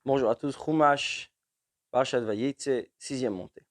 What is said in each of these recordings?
Bonjour à tous, Chumash, Parashat Vayetze, sixième montée.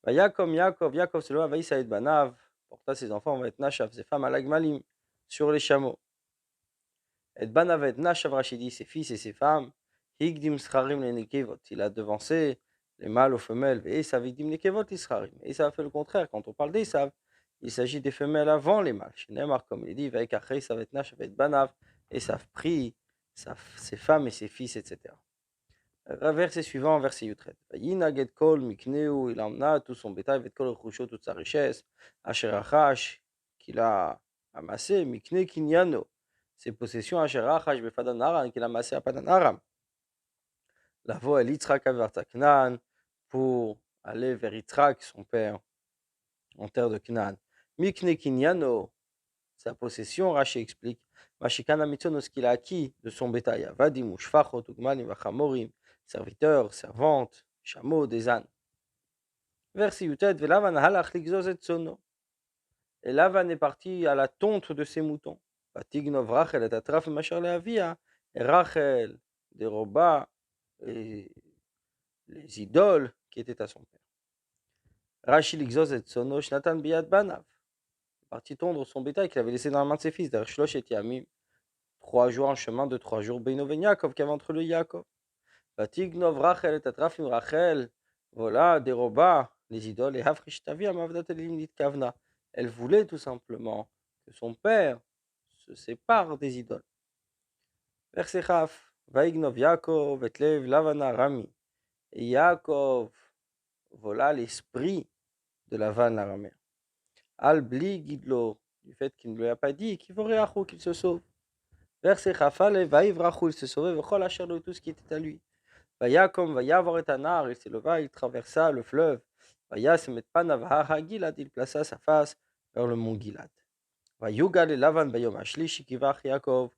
Vayakom Yaakov, Yaakov se leva, Vaïssa et Banav, porta ses enfants, va être Nashav, ses femmes à l'Agmalim, sur les chameaux. Et Banav et Nashav Rachidi, ses fils et ses femmes, Higdim Scharim le Nekevot, il a devancé les mâles aux femelles, et Esav Higdim Nekevot Scharim. Et ça a fait le contraire, quand on parle d'Esav, il s'agit des femelles avant les mâles. Chez Neymar, comme il dit, Vaïkach Esav et Nashav et Banav, Esav prit ses femmes et ses fils, etc. Verset suivant, verset Yutret. Yinaged kol mikneu, il emmena tout son bétail, vet kol rechusho, toute sa richesse, asher achash, qu'il a amassé, mikne kinyano, ses possessions, asher achash befadan aram, qu'il a amassé à Padan Aram. Lavo el Yitzhak avarta Canaan, pour aller vers Yitzhak, son père, en terre de Canaan. Mikne kinyano, sa possession, Rashi explique, Mashikana mitzono, ce qu'il a acquis de son bétail, Vadim, Ushfachot, Ugmanim, Vachamorim, serviteurs, servantes, chameaux, des ânes. Verset Yutet, Velavan halach ligzoz et tsono. Et Lavan est parti à la tonte de ses moutons. Vatignov Rachel et atraf masher leavia, et Rachel déroba les idoles qui étaient à son père. Rashi ligzoz et tsono, shnatan biyad banav. Parti tondre son bétail qu'il avait laissé dans la main de ses fils, der shlosh et yamim, 3 jours en chemin de 3 jours, Beino ben Yaakov, qui avait entre le Yaakov. Vatignov Rachel et atrafim Rachel, voilà, déroba les idoles, et Hafrish Tavia Mavdat Elim Kavna. Elle voulait tout simplement que son père se sépare des idoles. Verset Chaf, Vaignov Yaakov et Lev Lavana Rami. Et Yaakov vola l'esprit de Lavan l'araméen. Al Bli Gidlo, du fait qu'il ne lui a pas dit, qu'il se sauve. Verset Chafale, Vaivrachu, il se sauvait, Vechol Asher Lo, tout ce qui était à lui. Vayakom, Vayavar et Anar, il s'éleva, il traversa le fleuve. Vayasem et Panav Gilad, il plaça sa face vers le mont Gilad. Vayugal et Lavan Bayom Ashlishi Kivach Yaakov.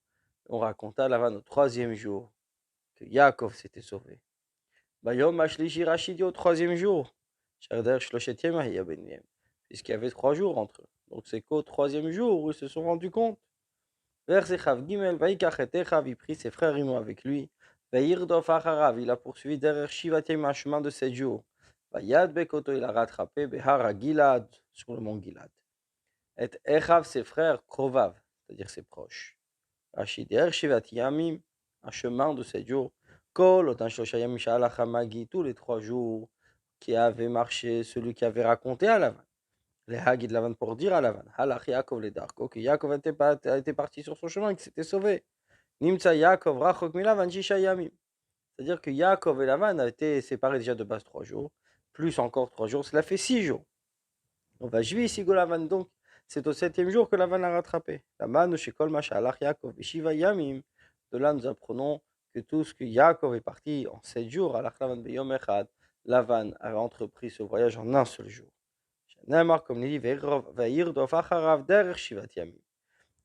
On raconta à Lavan au 3e jour que Yaakov s'était sauvé. Bayom Ashlishi Rachidi au 3e jour. Sherder Shloshetiem Ahia Beniem. Puisqu'il y avait 3 jours entre eux. Donc c'est qu'au 3e jour où ils se sont rendus compte. Verset Chav Gimel, Vaikach et Echav, il prit ses frères et moi avec lui. Vaïrdof Acharav, il a poursuivi derrière Shivatim un chemin de 7 jours. Vayad Bekoto, il a rattrapé Behara Gilad, sur le mont Gilad. Et Echav, ses frères, Krovav, c'est-à-dire ses proches. Rachid Shivat Yamim, un chemin de 7 jours. Kol, Otan Shoshayam Shalach Hamagi, tous les 3 jours qui avait marché, celui qui avait raconté à Lavan. Les Hagid Lavan pour dire à Lavan, Halach Yaakov le Darko, que Yaakov était parti sur son chemin, qu'il s'était sauvé. Nimtsa Yaakov Rachok Milavan Shisha Yamim. C'est-à-dire que Yaakov et Lavan a été séparés déjà de base 3 jours, plus encore 3 jours, cela fait 6 jours. On va juger ici Lavan, donc c'est au 7e jour que Lavan l'a rattrapé. Laman chez Kol Masha Alach Yaakov et Shiva Yamim. De là, nous apprenons que tout ce que Yaakov est parti en 7 jours, Alach Lavan Beyom Echad, Lavan a entrepris ce voyage en un seul jour. Comme il dit,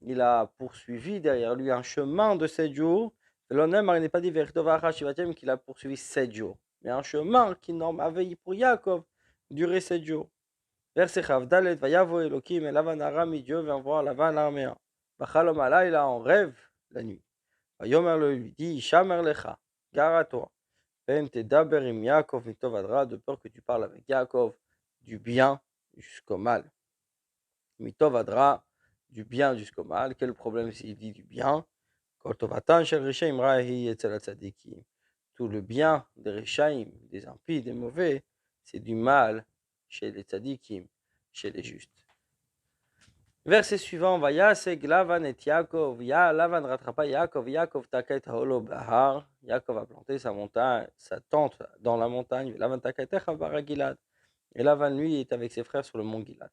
il a poursuivi derrière lui un chemin de 7 jours. Il n'est pas dit qu'il a poursuivi 7 jours, mais un chemin qui avait pour Yaakov duré 7 jours. Verset Chavdalet, Vayavo Elohim, et Lavan Arami, Dieu vient voir Lavan l'araméen. Vachalom alayla, en rêve la nuit. Vayomer lui dit, Shamer lecha, gare à toi. Pen te daberim Yaakov mitovadra, de peur que tu parles avec Yaakov du bien jusqu'au mal. Mitovadra, du bien jusqu'au mal. Quel problème s'il dit du bien? Tout le bien des Rechaim, des impies, des mauvais, c'est du mal chez les tzadikim, chez les justes. Verset suivant, Vayaseg Lavan et Yaakov, Lavan rattrapa Yaakov, Yaakov taket haolo bahar, Yaakov a planté sa montagne, sa tente dans la montagne, Lavan taket echava Gilad, et Lavan lui est avec ses frères sur le mont Gilad.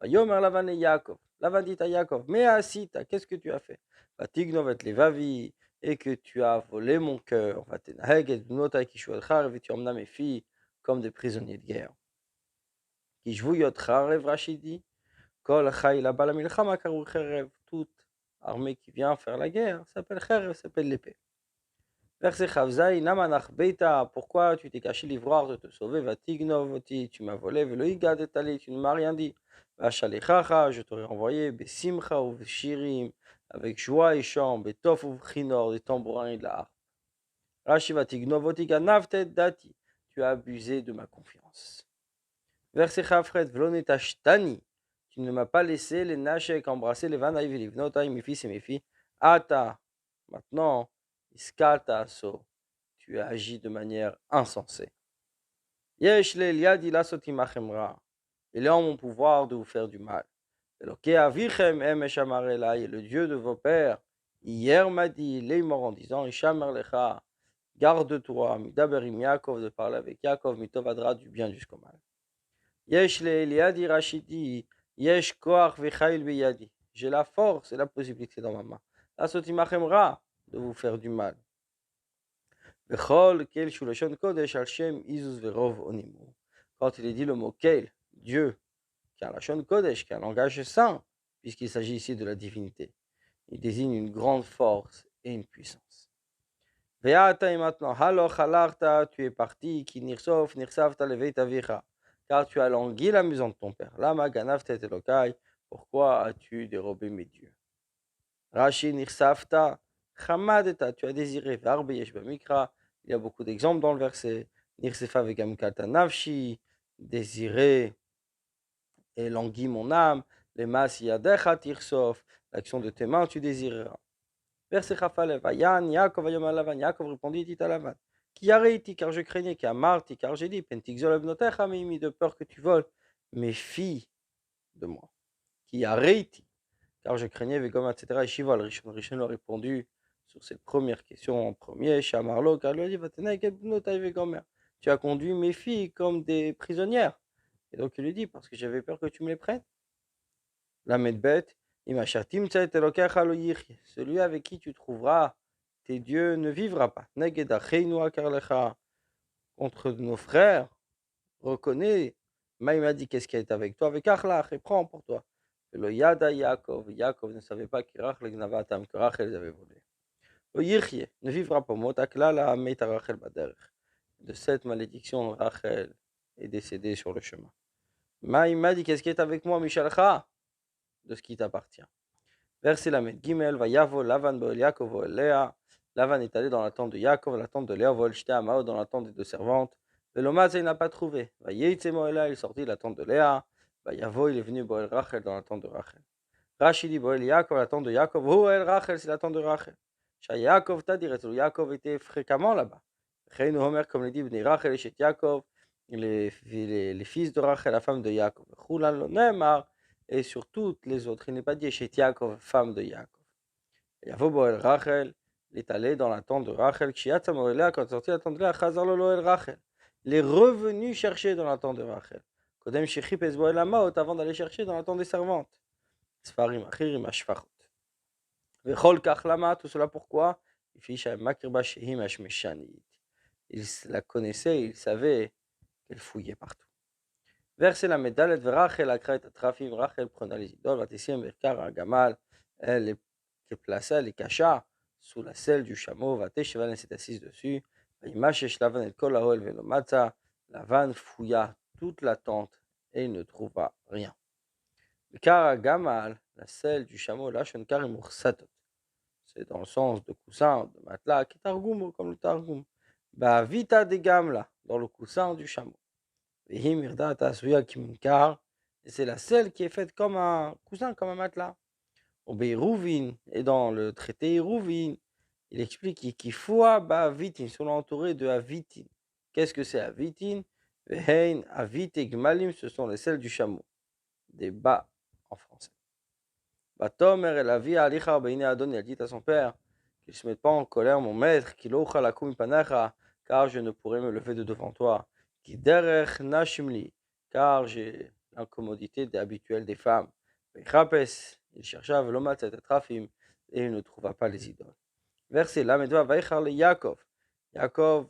Yomer Lavan et Yaakov, Lavan dit à Yaakov, mais Asita, qu'est-ce que tu as fait? Vatignov et Levavi, et que tu as volé mon cœur, Vatenaheg et Bnota Kishuadchar, et tu emmena mes filles comme des prisonniers de guerre. Kishvuyotchar, Rachidi, Kol Chai la Bala Milchama Karou Cherev, toute armée qui vient faire la guerre s'appelle Cherev, s'appelle l'épée. Verset Chavzaï, Namanach Beita, pourquoi tu t'es caché l'ivoire de te sauver, Vatignovoti, tu m'as volé, Veloïgad et Tali, tu ne m'as rien dit, Vachalechacha, je t'aurais envoyé, Besimcha ou Shirim, avec joie et chant, Betof ou Chinor, des tambourins et de la harpe. Rashi va tignovoti ganavtet dati. Tu as abusé de ma confiance. Verset Chafret, vlonetashtani. Tu ne m'as pas laissé les nashek embrasser les vanaï vilivnotaï, mes fils et mes filles. Ata, maintenant, iskata aso. Tu as agi de manière insensée. Yesh le liadi lasoti machemra. Il est en mon pouvoir de vous faire du mal. Eloke avichem emesh amar elai, le Dieu de vos pères, hier m'a dit, il est mort en disant, Ishamer lecha, garde-toi, midaberim Yaakov, de parler avec Yaakov, mitovadra, du bien jusqu'au mal. Yesh le Eliadi Rashidi, Yesh koach vechail beyadi. J'ai la force et la possibilité dans ma main. Lasoti machemra, de vous faire du mal. Vechol kel shulashon kodesh al shem izus verov onimu. Quand il est dit le mot kel, Dieu, qui a la Shon Kodesh, qui a un langage saint, puisqu'il s'agit ici de la divinité. Il désigne une grande force et une puissance. Ve'ata et maintenant, haloch halarta, tu es parti, ki nirsof, nirsavta leveit avicha, car tu as langui la maison de ton père. Lama ganavta et elokai, pourquoi as-tu dérobé mes dieux? Rashi nirsavta, chamadeta, tu as désiré, varbe yesh bamikra, il y a beaucoup d'exemples dans le verset. Nirsefa vegam kalta nafshi, désiré, et languit mon âme, les masses yadecha tirsof, l'action de tes mains tu désireras. Verset Chafalev, Ayan, Yaakov, Ayom Alavan, Yaakov répondit, dit à Lavan, qui arrêti, car je craignais, qui amarti, car j'ai dit, Pentigzol abnotecha, mimi, de peur que tu voles mes filles de moi. Qui arrêti, car je craignais, Vegom, etc. Et Shivol, Rishon lui a répondu sur cette première question en premier, Shamarlo, car lui a dit, Vatenek, Ebnotai, Vegomer, tu as conduit mes filles comme des prisonnières. Et donc il lui dit, parce que j'avais peur que tu me les prennes. La Medbet, celui avec qui tu trouveras tes dieux ne vivra pas. Contre nos frères, reconnais. Maïma dit qu'est-ce qui est avec toi, avec Achlach, et prends pour toi. Le Yada Yaakov, Yaakov ne savait pas que Rachel Gnavatam, que Rachel les avait volés. Le Yichye ne vivra pas. Motakla la Meita Rachel Baderech. De cette malédiction, Rachel est décédée sur le chemin. Maïma dit qu'est-ce qui est avec moi, Mishalcha, de ce qui t'appartient. Verset Lamed Gimel, va Yavo, Lavan, Boel, Yaakov, Léa. Lavan est allé dans la tente de Yaakov, la tente de Léa, Vol, Shte, Amao, dans la tente des deux servantes. Velomaz, il n'a pas trouvé. Va Yeitze Moela, il sortit de la tente de Léa. Va Yavo, il est venu Boel Rachel dans la tente de Rachel. Rashi dit Boel Yaakov, la tente de Yaakov. Boel Rachel, c'est la tente de Rachel. Sha Yaakov, t'as dit, Yaakov était fréquemment là-bas. Reinu Homer, comme le dit Bnei Rachel et Chet Yaakov, les fils de Rachel, la femme de Yaakov. Chulan lo Neymar. Et sur toutes les autres. Il n'est pas dit chez Yaakov, femme de Yaakov. Yavo Boel Rachel, il est allé dans la tente de Rachel. Quand il est sorti de la tente de Léa, Chazar lo Loel Rachel. Il est revenu chercher dans la tente de Rachel. Kodem Shechip es Boel Amaot, avant d'aller chercher dans la tente des servantes. Sfarim Achirim Ashfachot. Vechol Kachlama, tout cela pourquoi? Il la connaissait, il savait qu'elle fouillait partout. Verset la médaille de Rachel a créé Trafim, Rachel prenait les idoles, Vatessim, Verkar, Agamal, elle les plaça, elle les cacha sous la selle du chameau, Vatesh, Lavan s'est assise dessus, Vaimashesh, Lavan et Kol Ahoel Velomata, Lavan fouilla toute la tente et il ne trouva rien. Verkar, Agamal, la selle du chameau, Lachon Karim Ursatot, c'est dans le sens de coussin, de matelas, qui est Targum, comme le Targum, Ba Vita de Gamla, dans le coussin du chameau. Et c'est la selle qui est faite comme un coussin, comme un matelas. Et dans le traité Rouvin, il explique qu'il faut ils sont entourés de avitin. Qu'est-ce que c'est avitin? Avit et gmalim, ce sont les selles du chameau. Des bas en français. Batomer el avi alicha beine adon, il dit à son père qu'il ne se mette pas en colère, mon maître, qu'il ocha la panacha, car je ne pourrai me lever de devant toi. Car j'ai l'incommodité habituelle des femmes. Il chercha et il ne trouva pas les idoles. Verset là, Yaakov. Yaakov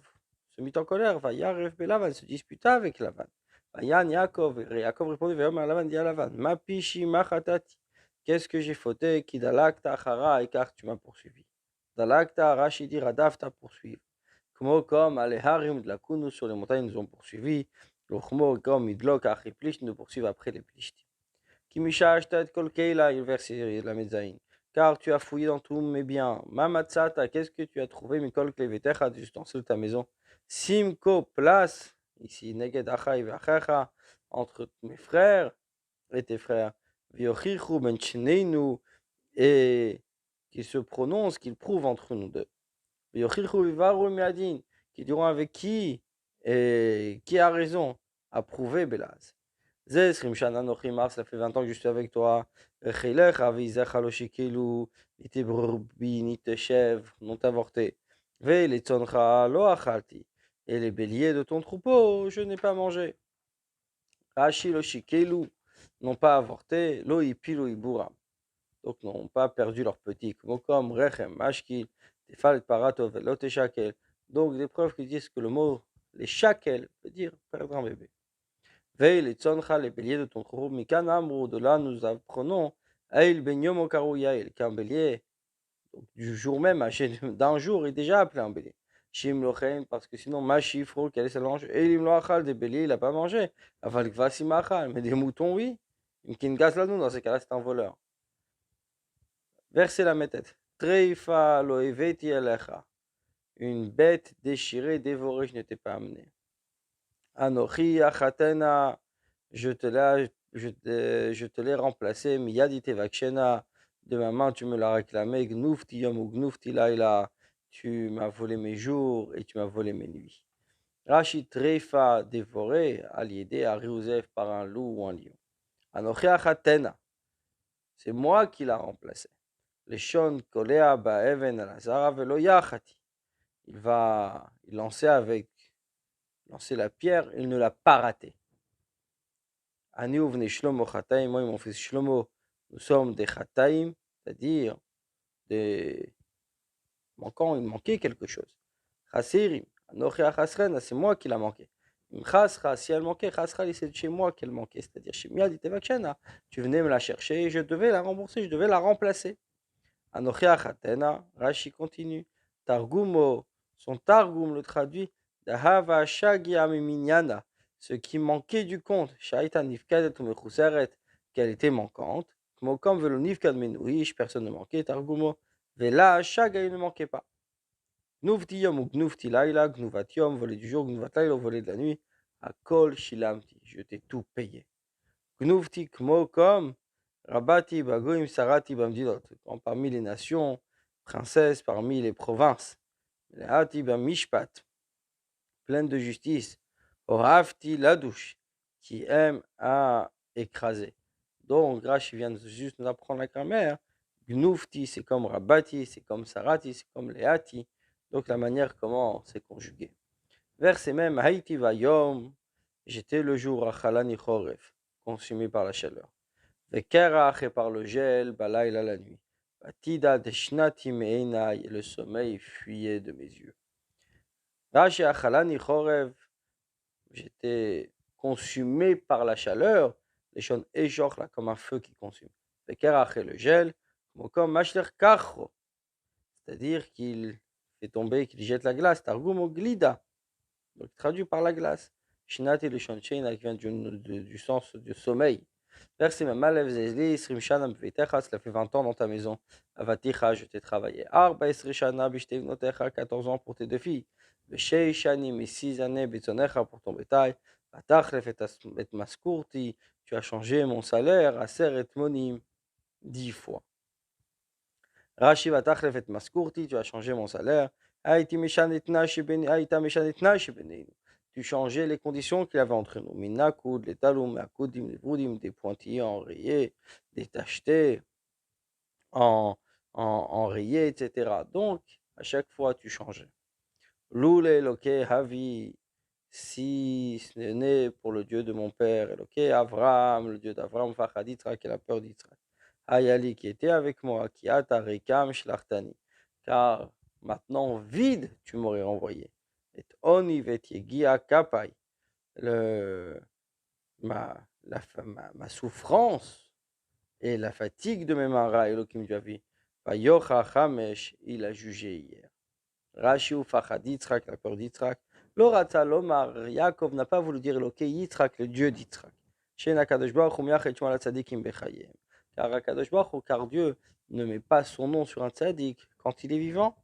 se mit en colère, il se disputa avec Lavan. Yaakov répondit, Lavan dit à Lavan, ma pishi machatati. Qu'est-ce que j'ai fauté? Kidalakta achara, car tu m'as poursuivi. Dalakta, Rachidi, Radav t'a poursuivi. Comme Aleharim de la Kunu sur les montagnes nous ont poursuivis, Lochmo comme Idlok Achiplish nous poursuivent après les Plishtim. Kimisha Ashtat Kolkeila, il verset la Medzaïn. car tu as fouillé dans tous mes biens. Mamatsata, qu'est-ce que tu as trouvé, Mikol Klevetecha, des ustensiles de ta maison. Simko, place, ici, Neged Achai Ve'achecha, entre mes frères et tes frères. Viochichu ben Shneinu, et qu'ils se prononcent, qu'ils prouvent entre nous deux. Viochichu Vivaru Meadin, qui diront avec qui et qui a raison à prouver Belaz. Zé, Shana Nochimar, ça fait 20 ans que je suis avec toi. Rechilech, Avizecha Loshikelu, ni tes brebis, ni tes chèvres n'ont avorté. Ve, les tzoncha lo achalti. Et les béliers de ton troupeau, je n'ai pas mangé. Rashi Loshikelu n'ont pas avorté. Lo ipilu iburam. Donc n'ont pas perdu leur petit. Mokom, Rechem, Mashkil, Tefal, Paratov, Loteshakel. Donc des preuves qui disent que le mot les shakel veut dire perdre un bébé. Veille les tzoncha, les béliers de ton troupeau, Mikan Amrou, de là nous apprenons, Aïl ben Yom Okaru Yael, qu'un bélier, donc, du jour même, âgé d'un jour, est déjà appelé un bélier. Shim Lochen, parce que sinon, Mashifro, quel est sa langue, Elim Loachal, des béliers, il n'a pas mangé. Aval Kvasim Achal, mais des moutons, oui. Imkin Gazlanou, dans ces cas-là, c'est un voleur. Verset la métette. Treifa Loeveti Elecha, une bête déchirée, dévorée, je ne t'ai pas amené. Anochi Achatena, je te l'ai remplacé, Miyadi Tevakshena, de ma main tu me l'as réclamé, Gnufti Yom ou Gnufti Laila, tu m'as volé mes jours et tu m'as volé mes nuits. Rachid Treifa, dévoré, Aliédé, Ariuzef, par un loup ou un lion. Anochi Achatena, c'est moi qui l'a remplacé. Les Shon Kolea Baeven Alazara Velo Yachati. Il lancer la pierre, il ne l'a pas raté. Ani uvne Shlomo Chataim, moi et mon fils Shlomo, nous sommes des Chataim, c'est-à-dire des manquants, il manquait quelque chose. Chasirim, Anochi Achasren, c'est moi qui l'a manqué. Chasra, si elle manquait, Chasra, c'est chez moi qu'elle manquait, c'est-à-dire chez Miad Itevakshena, tu venais me la chercher et je devais la rembourser, je devais la remplacer. Anochi Achatena, Rashi continue. Targumo, son Targum le traduit, Dahava Shagia Miminyana, ce qui manquait du compte, Shaita Nifkadet ou Mechuseret, qu'elle était manquante, Kmokam Velo Nifkad Menouish, personne ne manquait, Targumo, Vela Shaga, il ne manquait pas. Gnufti Yom ou Gnufti Laila, Gnuvat Yom, volé du jour, Gnuvat Laila, volé de la nuit, Akol Shilamti, je t'ai tout payé. Gnufti Kmokom, Rabati Bagoim Sarati Bamdilot, parmi les nations, princesse parmi les provinces. Leati Bamishpat, pleine de justice. Orafti Ladouche, qui aime à écraser. Donc, Rashi vient juste nous apprendre la grammaire. Gnufti, c'est comme Rabati, c'est comme Sarati, c'est comme Leati. Donc, la manière comment c'est conjugué. Verset même, Haïti Vayom, j'étais le jour Achalani Choref, consumé par la chaleur. Vekerach, et par le gel, Balaïla la nuit. Batida Deshnati Meinai, et le sommeil fuyait de mes yeux. Rashi Achalani Chorev, j'étais consumé par la chaleur, les choses éjoch là comme un feu qui consume. Vekerach, et le gel, comme Mashler Kacho, c'est-à-dire qu'il fait tomber, qu'il jette la glace, Targum Glida, donc traduit par la glace. Shnati le Shonchein, qui vient du sens du sommeil. Verset Mamalev Zezli, Srimshanam Vetecha, cela fait 20 ans dans ta maison. Avaticha, je t'ai travaillé. Arba Esrishana, Bishtevnotecha, 14 ans pour tes deux filles. Veshei Shanim, et 6 années, Betzonecha pour ton bétail. Vatachlef et Maskurti, tu as changé mon salaire, Aser et Monim, 10 fois. Rashi Vatachlef et Maskurti, tu as changé mon salaire. Aïta Meshanet Nashi Beneinu. Tu changeais les conditions qu'il y avait entre nous. Minakoud, les taloum, akoudim, les voudim, des pointillés enrayés, des tachetés, enrayés, etc. Donc, à chaque fois, tu changeais. Loule, loke, havi, si ce n'est pour le Dieu de mon père, loke, Avram, le Dieu d'Avram, Fachaditra, qui est la peur d'Israël. Ayali, qui était avec moi, qui a tarikam shlachtani. Car maintenant, vide, tu m'aurais renvoyé. Et oni vetiegia kapai, ma souffrance et la fatigue de mes mains, Elohim Javi. Vayocha Chamesh, il a jugé hier. Rashi ou Fachad Yitzhak, la peur d'Yitzhak. Lorata Lomar, Yaakov n'a pas voulu dire Eloké Yitzhak, le Dieu d'Yitzhak. Shena Kadosh Baruch Hu Miachet Shmuel Tzadikim Bechayem. car Dieu ne met pas son nom sur un tzaddik quand il est vivant.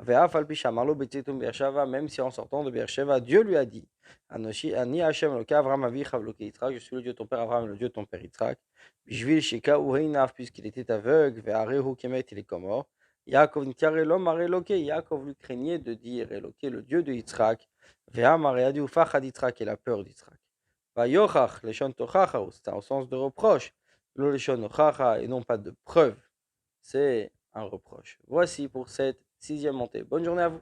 Même si en sortant de Beersheva, Dieu lui a dit, Ani Hashem Eloka Avram Avicha Eloka Yitzhak, je suis le Dieu de ton père Avram, le Dieu de ton père Yitzhak, Bishvil Sheka Ureinav, puisqu'il était aveugle, Ve'arehu Kemet, il est comme mort. Yaakov Nikare Lom Are Eloke, Yaakov lui craignait de dire Eloke, le Dieu de Yitzhak, Ve'amar Adi Ufachad Yitzhak, et la peur d'Yitzhak. Vayochach, Leshon Tochacha, c'est un sens de reproche, lo Leshon Ochacha, et non pas de preuve. C'est un reproche. Voici pour cette 6e montée. Bonne journée à vous.